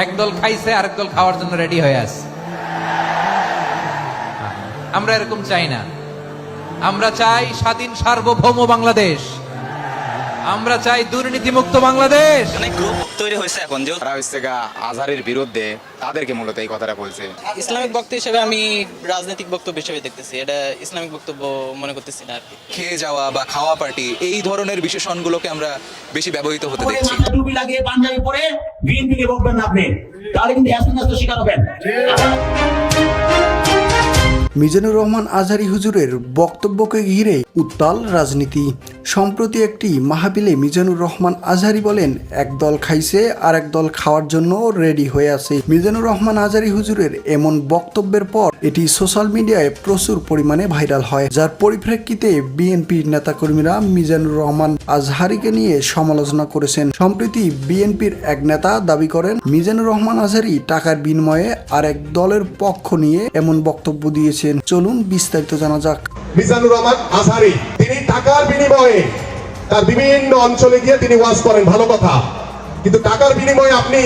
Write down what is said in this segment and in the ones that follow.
একদল খাইছে আরেক দল খাওয়ার জন্য রেডি হয়ে আছে। আমরা এরকম চাই না। আমরা চাই স্বাধীন সার্বভৌম বাংলাদেশ, আমরা চাই দুর্নীতিমুক্ত বাংলাদেশ। অনেক গ্রুপ তৈরি হয়েছে এখন, যে তারা হচ্ছে আজহারের বিরুদ্ধে, তাদেরকে মূলত এই কথাটা বলছে। ইসলামিক বক্তব্য হিসেবে আমি রাজনৈতিক বক্তব্য হিসেবে দেখতেছি, এটা ইসলামিক বক্তব্য মনে করতেছি না আর কি। খেয়ে যাওয়া বা খাওয়া পার্টি, এই ধরনের বিশেষণগুলোকে আমরা বেশি ব্যবহৃত হতে দেখছি। টুপি লাগিয়ে পাঞ্জাবি পরে বিএনপিকে বলবেন না আপনি, তাহলে কিন্তু হ্যাসনাস্ত শিকার হবেন। মিজানুর রহমান আজহারী হুজুরের বক্তব্যকে ঘিরে উত্তাল রাজনীতি। সম্প্রতি একটি মাহফিলে মিজানুর রহমান আজহারী বলেন, একদল খাইছে আর একদল খাওয়ার জন্য রেডি হয়ে আছে। মিজানুর রহমান আজহারী হুজুরের এমন বক্তব্যের পর এটি সোশ্যাল মিডিয়ায় প্রচুর পরিমাণে ভাইরাল হয়, যার পরিপ্রেক্ষিতে বিএনপির নেতাকর্মীরা মিজানুর রহমান আজহারীকে নিয়ে সমালোচনা করেছেন। সম্প্রতি বিএনপির এক নেতা দাবি করেন, মিজানুর রহমান আজহারী টাকার বিনিময়ে আর এক দলের পক্ষ নিয়ে এমন বক্তব্য দিয়েছেন। চলুন বিস্তারিত জানা যাক। মিজানুর রহমান আজহারী তিনি টাকার বিনিময়ে তার বিভিন্ন অঞ্চলে গিয়ে তিনি ওয়াজ করেন, ভালো কথা, কিন্তু টাকার বিনিময়ে আপনি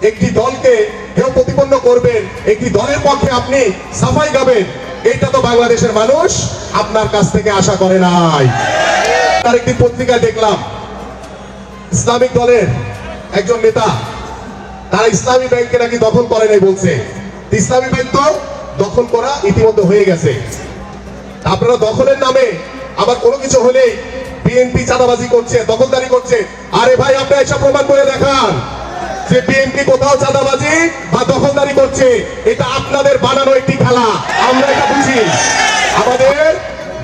একটি দলকে কেউ প্রতিপন্ন করবেন, একটি দলের পক্ষে আপনি সাফাই গাবেন, এটা তো বাংলাদেশের মানুষ আপনার কাছ থেকে আশা করে নাই। তার একটি পত্রিকায় দেখলাম ইসলামিক দলের একজন নেতা তারা ইসলামী ব্যাংকে নাকি দখল করে নাই বলছে। ইসলামী ব্যাংক তো দখল করা ইতিমধ্যে হয়ে গেছে। আপনারা দখলের নামে আবার কোনো কিছু হলেই বিএনপি চাঁদাবাজি করছে, দখলদারি করছে। আরে ভাই, আপনারা এসব প্রমাণ করে দেখান যে বিএনপি কোথাও চাঁদাবাজি বা দখলদারি করছে। এটা আপনাদের বানানো একটি খেলা, আমরা এটা বুঝি। আমাদের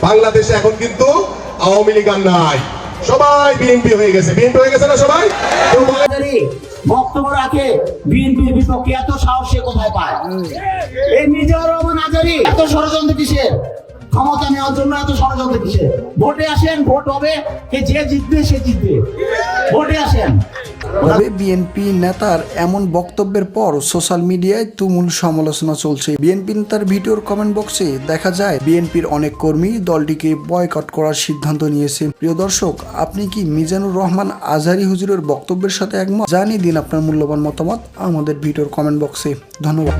বাংলাদেশে এখন কিন্তু আওয়ামী লীগ আর নাই, সবাই বিএনপি হয়ে গেছে। বিএনপি হয়ে গেছে না সবাই? বক্তব্য রাখে বিএনপির বিপক্ষে, এত সাহস সে কোথায় পায়? এই মিজানুর রহমান আজহারী এত ষড়যন্ত্র কিসের? ক্ষমতা নেওয়ার জন্য এত ষড়যন্ত্র কিসের? ভোটে আসেন, ভোট হবে, যে জিতবে সে জিতবে, ভোটে আসেন। তবে বিএনপি নেতার এমন বক্তব্যের পর সোশ্যাল মিডিয়ায় তুমুল সমালোচনা চলছে। বিএনপি নেতার ভিডিওর কমেন্ট বক্সে দেখা যায় বিএনপির অনেক কর্মী দলটিকে বয়কট করার সিদ্ধান্ত নিয়েছে। প্রিয় দর্শক, আপনি কি মিজানুর রহমান আজহারী হুজুরের বক্তব্যের সাথে একমত? জানিয়ে দিন আপনার মূল্যবান মতামত আমাদের ভিডিওর কমেন্ট বক্সে। ধন্যবাদ।